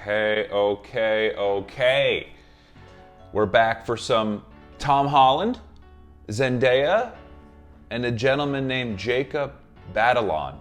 Okay. We're back for some Tom Holland, Zendaya, and a gentleman named Jacob Batalon.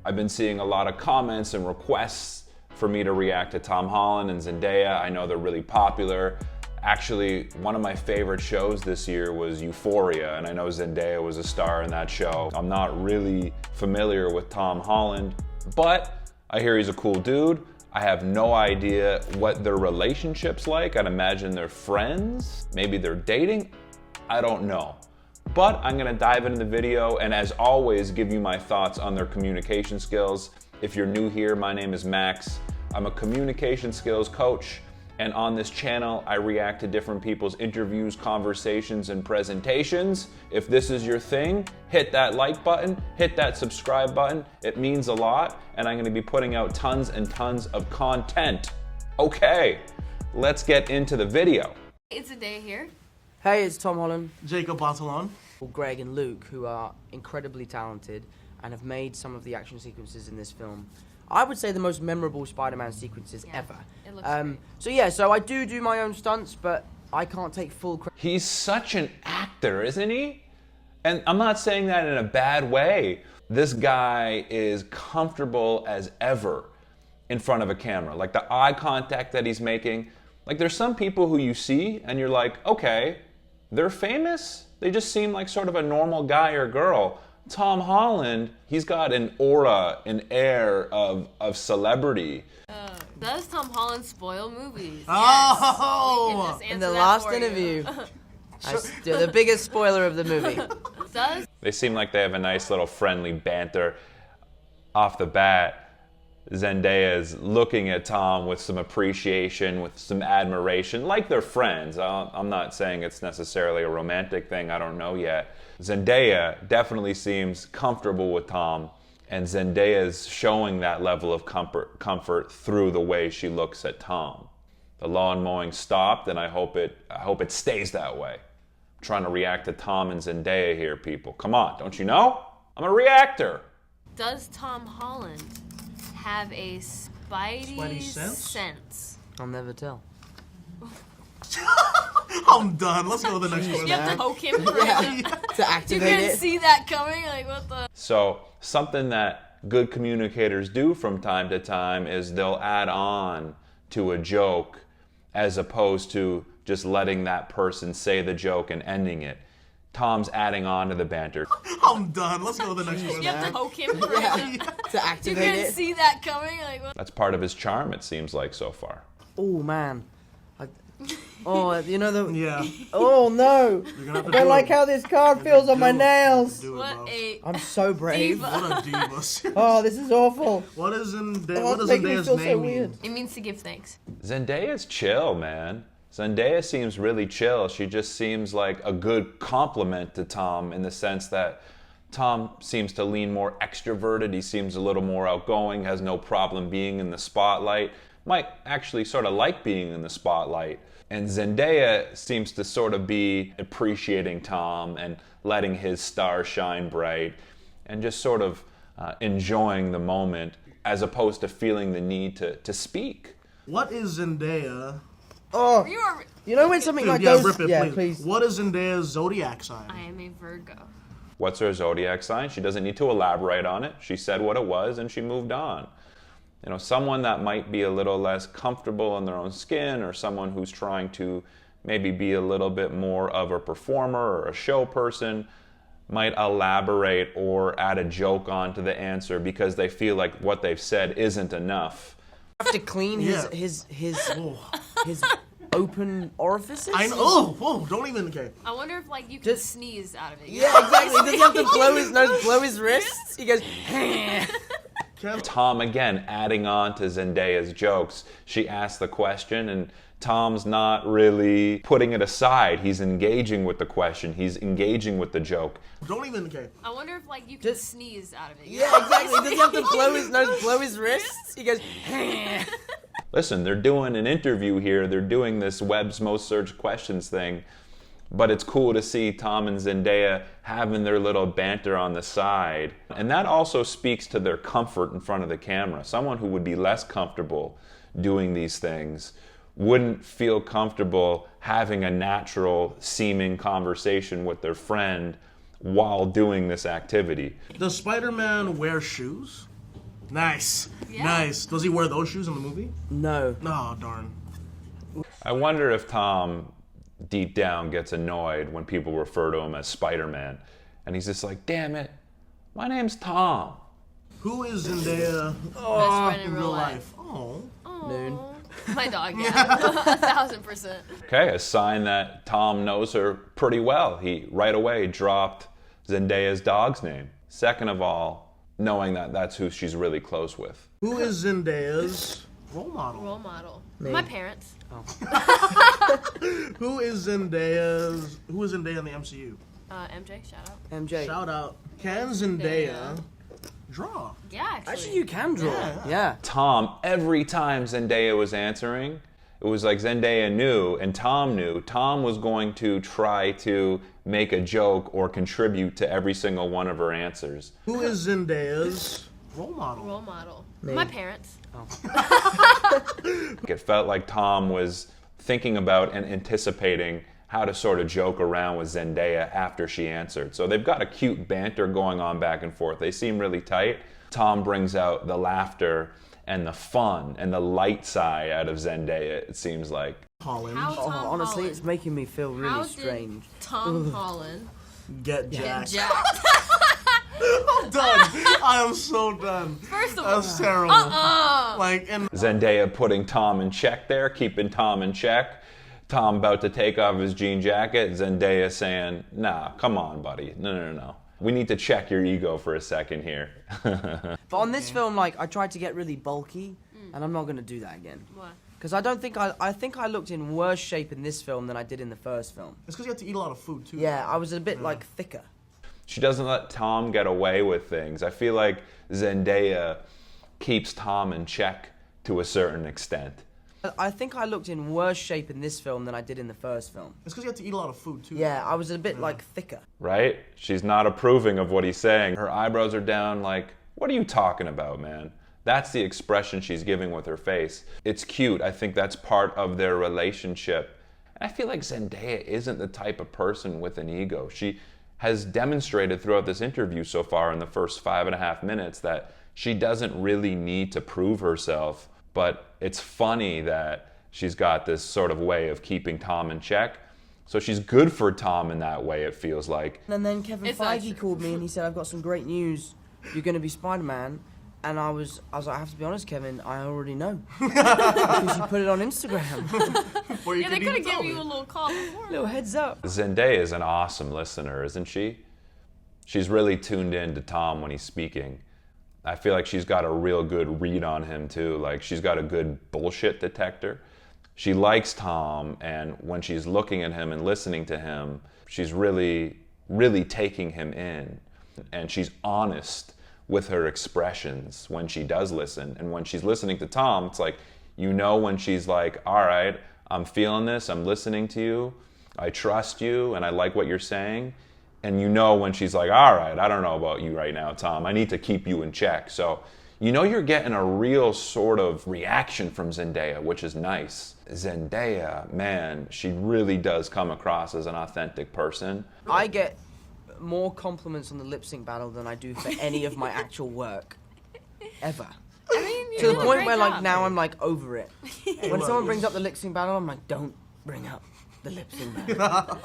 I've been seeing a lot of comments and requests for me to react to Tom Holland and Zendaya. I know they're really popular. Actually, one of my favorite shows this year was Euphoria, and I know Zendaya was a star in that show. I'm not really familiar with Tom Holland, but I hear he's a cool dude. I have no idea what their relationship's like. I'd imagine they're friends. Maybe they're dating. I don't know. But I'm gonna dive into the video and, as always, give you my thoughts on their communication skills. If you're new here, my name is Max. I'm a communication skills coach, and on this channel, I react to different people's interviews, conversations, and presentations. If this is your thing, hit that like button, hit that subscribe button. It means a lot, and I'm gonna be putting out tons and tons of content. Okay, let's get into the video. It's Zendaya here. Hey, it's Tom Holland. Jacob Batalon. Greg and Luke, who are incredibly talented and have made some of the action sequences in this film, I would say, the most memorable Spider-Man sequences ever. It looks great. So I do my own stunts, but I can't take full credit. He's such an actor, isn't he? And I'm not saying that in a bad way. This guy is comfortable as ever in front of a camera. Like the eye contact that he's making. Like there's some people who you see and you're like, okay, they're famous? They just seem like sort of a normal guy or girl. Tom Holland, he's got an aura, an air of celebrity. Does Tom Holland spoil movies? Oh! Yes. In the last interview, the biggest spoiler of the movie. They seem like they have a nice little friendly banter. Off the bat, Zendaya is looking at Tom with some appreciation, with some admiration, like they're friends. I'm not saying it's necessarily a romantic thing, I don't know yet. Zendaya definitely seems comfortable with Tom, and Zendaya is showing that level of comfort through the way she looks at Tom. The lawn mowing stopped, and I hope it stays that way. I'm trying to react to Tom and Zendaya here, people. Come on, don't you know? I'm a reactor. Does Tom Holland have a Spidey sense? I'll never tell. I'm done. Let's go to the next one. You have to poke him for To activate You it. didn't see that coming? Like, what the? So something that good communicators do from time to time is they'll add on to a joke as opposed to just letting that person say the joke and ending it. Tom's adding on to the banter. I'm done. Let's go to the next one. You have to poke him for To activate You didn't it. see that coming? Like, what? That's part of his charm, it seems like, so far. Oh man. You know the. Yeah. Oh no! You're gonna have to I don't do like it. how this card feels on my nails. Do it, What bro. I'm so brave. Diva. What a diva. Oh, this is awful. What does it's making me Zendaya's feel so name weird. mean? It means to give thanks. Zendaya's chill, man. Zendaya seems really chill. She just seems like a good compliment to Tom in the sense that Tom seems to lean more extroverted. He seems a little more outgoing, has no problem being in the spotlight. Might actually sort of like being in the spotlight. And Zendaya seems to sort of be appreciating Tom and letting his star shine bright and just sort of enjoying the moment as opposed to feeling the need to speak. What is Zendaya? Oh, You are. you know when something Dude, like yeah, goes. rip it, Yeah, please. please. What is Zendaya's zodiac sign? I am a Virgo. What's her zodiac sign? She doesn't need to elaborate on it. She said what it was and she moved on. You know, someone that might be a little less comfortable in their own skin, or someone who's trying to maybe be a little bit more of a performer or a show person, might elaborate or add a joke onto the answer because they feel like what they've said isn't enough. Have to clean his open orifices. I know. Oh, don't even. Okay. I wonder if, like, you can sneeze out of it. Yeah, exactly. Does he have to blow his nose, blow his wrists? He goes. Tom, again, adding on to Zendaya's jokes. She asked the question and Tom's not really putting it aside. He's engaging with the question. He's engaging with the joke. Don't even. Okay. I wonder if, like, you can sneeze out of it. Yeah, exactly. Does he have to blow his nose, blow his wrists? He goes. Listen, they're doing an interview here. They're doing this Web's Most Searched Questions thing. But it's cool to see Tom and Zendaya having their little banter on the side. And that also speaks to their comfort in front of the camera. Someone who would be less comfortable doing these things wouldn't feel comfortable having a natural seeming conversation with their friend while doing this activity. Does Spider-Man wear shoes? Nice. Yeah. Nice. Does he wear those shoes in the movie? No. Oh, darn. I wonder if Tom deep down gets annoyed when people refer to him as Spider-Man. And he's just like, damn it, my name's Tom. Who is Zendaya Best friend in in real real life. life? Oh. Noon. My dog, yeah. 1,000%. Okay, a sign that Tom knows her pretty well. He right away dropped Zendaya's dog's name. Second of all, knowing that that's who she's really close with. Who is Zendaya's role model? Role model. Me. My parents. Who is Zendaya in the MCU? MJ, shout out. MJ. Shout out. Can Zendaya draw? Yeah, actually. Actually, you can draw. Yeah. Yeah. Tom, every time Zendaya was answering, it was like Zendaya knew and Tom knew. Tom was going to try to make a joke or contribute to every single one of her answers. Who is Zendaya's role model? Role model. Me. My parents. It felt like Tom was thinking about and anticipating how to sort of joke around with Zendaya after she answered. So they've got a cute banter going on back and forth. They seem really tight. Tom brings out the laughter and the fun and the light side out of Zendaya, it seems like. Holland. How Oh, Tom honestly, Holland. it's making me feel really How strange. did Tom Holland Get get jacked. jacked? I'm done. I am so done. First of all, That's terrible. Like, and Zendaya putting Tom in check there, keeping Tom in check. Tom about to take off his jean jacket. Zendaya saying, nah, come on, buddy. No. We need to check your ego for a second here. But on this film, like, I tried to get really bulky, and I'm not going to do that again. What? Because I think I looked in worse shape in this film than I did in the first film. it's because you have to eat a lot of food too. Yeah, I was a bit, like, thicker. She doesn't let Tom get away with things. I feel like Zendaya keeps Tom in check to a certain extent. I think I looked in worse shape in this film than I did in the first film. It's because you have to eat a lot of food too. Yeah, I was a bit, like, thicker. Right? She's not approving of what he's saying. Her eyebrows are down like, what are you talking about, man? That's the expression she's giving with her face. It's cute. I think that's part of their relationship. And I feel like Zendaya isn't the type of person with an ego. She has demonstrated throughout this interview so far in the first 5.5 minutes that she doesn't really need to prove herself. But it's funny that she's got this sort of way of keeping Tom in check. So she's good for Tom in that way, it feels like. And then Kevin It's not Feige true. called me and he said, I've got some great news. You're going to be Spider-Man. And I was like, I have to be honest, Kevin, I already know. Because you put it on Instagram. Before you Yeah, they could could have even tell given you me. a little call before. Little heads up. Zendaya is an awesome listener, isn't she? She's really tuned in to Tom when he's speaking. I feel like she's got a real good read on him too. Like she's got a good bullshit detector. She likes Tom, and when she's looking at him and listening to him, she's really, really taking him in. And she's honest with her expressions when she does listen. And when she's listening to Tom, it's like, you know, when she's like, all right, I'm feeling this, I'm listening to you, I trust you, and I like what you're saying. And you know when she's like, all right, I don't know about you right now, Tom. I need to keep you in check. So you know you're getting a real sort of reaction from Zendaya, which is nice. Zendaya, man, she really does come across as an authentic person. I get more compliments on the lip sync battle than I do for any of my actual work. Ever. I mean, you To the do a point great where, like, job. now I'm, like, over it. When look, someone brings up the lip sync battle, I'm like, don't bring up the lip sync battle.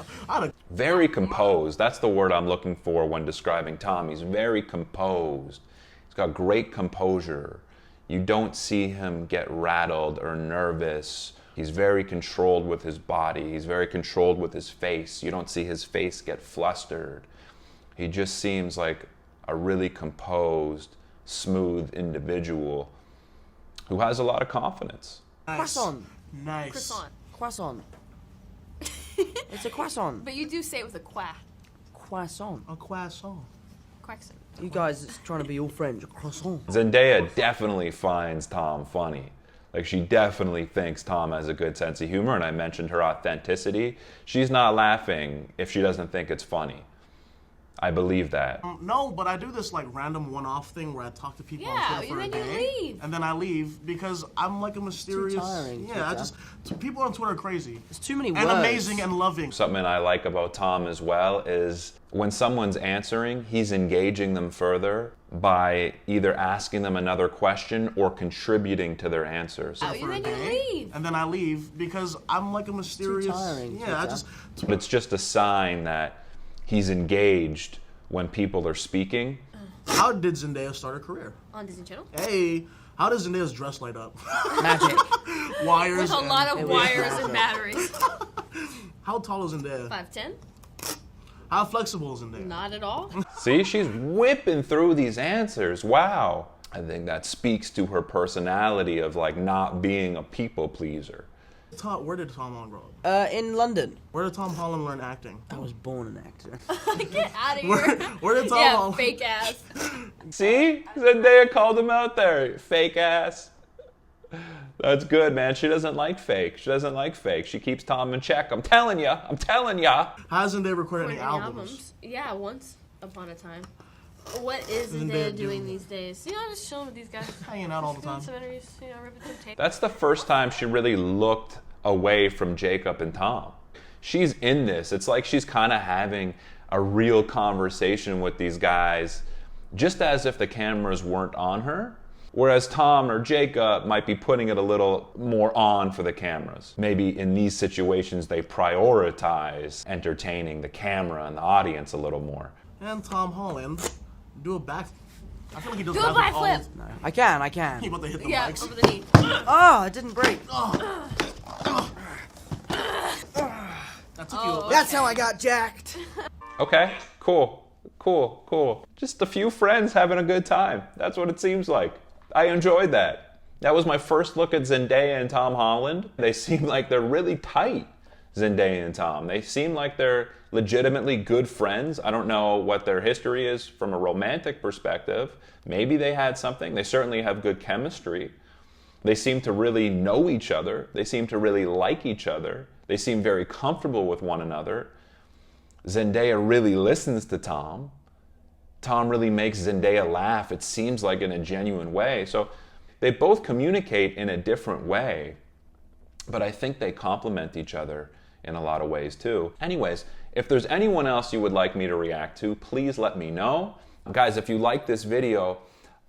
Very composed. That's the word I'm looking for when describing Tom. He's very composed. He's got great composure. You don't see him get rattled or nervous. He's very controlled with his body. He's very controlled with his face. You don't see his face get flustered. He just seems like a really composed, smooth individual who has a lot of confidence. Nice. Croissant. Nice. Croissant. Croissant. It's a croissant. But you do say it with a quack. Croissant. A croissant. Quackson. You guys it's trying to be all French. A croissant. Zendaya definitely finds Tom funny. Like, she definitely thinks Tom has a good sense of humor, and I mentioned her authenticity. She's not laughing if she doesn't think it's funny. I believe that. No, but I do this like random one-off thing where I talk to people Yeah, on Twitter for a and then you day, leave. and then I leave because I'm like a mysterious. tiring, Yeah, I Twitter. just people on Twitter are crazy. There's too many and words. amazing and loving. Something I like about Tom as well is when someone's answering, he's engaging them further by either asking them another question or contributing to their answers. Oh, For a and then you day, leave. and then I leave because I'm like a mysterious. tiring, Yeah, I Twitter. just. But it's just a sign that he's engaged when people are speaking. How did Zendaya start her career? On Disney Channel. Hey, how does Zendaya's dress light up? Magic. Wires. With a and- lot It of was wires magic. and batteries. How tall is Zendaya? 5'10"? How flexible is Zendaya? Not at all. See, she's whipping through these answers. Wow. I think that speaks to her personality of like not being a people pleaser. Where did Tom Holland grow up? In London. Where did Tom Holland learn acting? I was born an actor. Get out of Where, here. where did Tom Yeah, Holland? fake ass. See? Zendaya called him out there. Fake ass. That's good, man. She doesn't like fake. She doesn't like fake. She keeps Tom in check. I'm telling ya. I'm telling ya. How has Zendaya recorded any Recording albums? Yeah, once upon a time. What is Zendaya Zendaya doing doing- these days? You know, I'm just chilling with these guys. Hanging out all the Doing time. some interviews, you know, ripping some tape. That's the first time she really looked away from Jacob and Tom. She's in this. It's like she's kind of having a real conversation with these guys, just as if the cameras weren't on her. Whereas Tom or Jacob might be putting it a little more on for the cameras. Maybe in these situations they prioritize entertaining the camera and the audience a little more. And Tom Holland, do a back. I feel like he does Do a backflip all backflip. the- No. I can. He about to hit the Yeah, mics. over the knee. Oh, it didn't break. That took you. Oh. That's how I got jacked. Okay, cool. Just a few friends having a good time. That's what it seems like. I enjoyed that. That was my first look at Zendaya and Tom Holland. They seem like they're really tight, Zendaya and Tom. They seem like they're legitimately good friends. I don't know what their history is from a romantic perspective. Maybe they had something. They certainly have good chemistry. They seem to really know each other. They seem to really like each other. They seem very comfortable with one another. Zendaya really listens to Tom. Tom really makes Zendaya laugh, it seems like, in a genuine way. So they both communicate in a different way, but I think they complement each other in a lot of ways too. Anyways, if there's anyone else you would like me to react to, please let me know. Guys, if you like this video,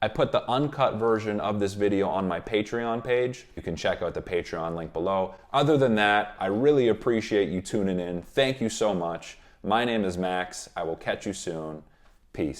I put the uncut version of this video on my Patreon page. You can check out the Patreon link below. Other than that, I really appreciate you tuning in. Thank you so much. My name is Max. I will catch you soon. Peace.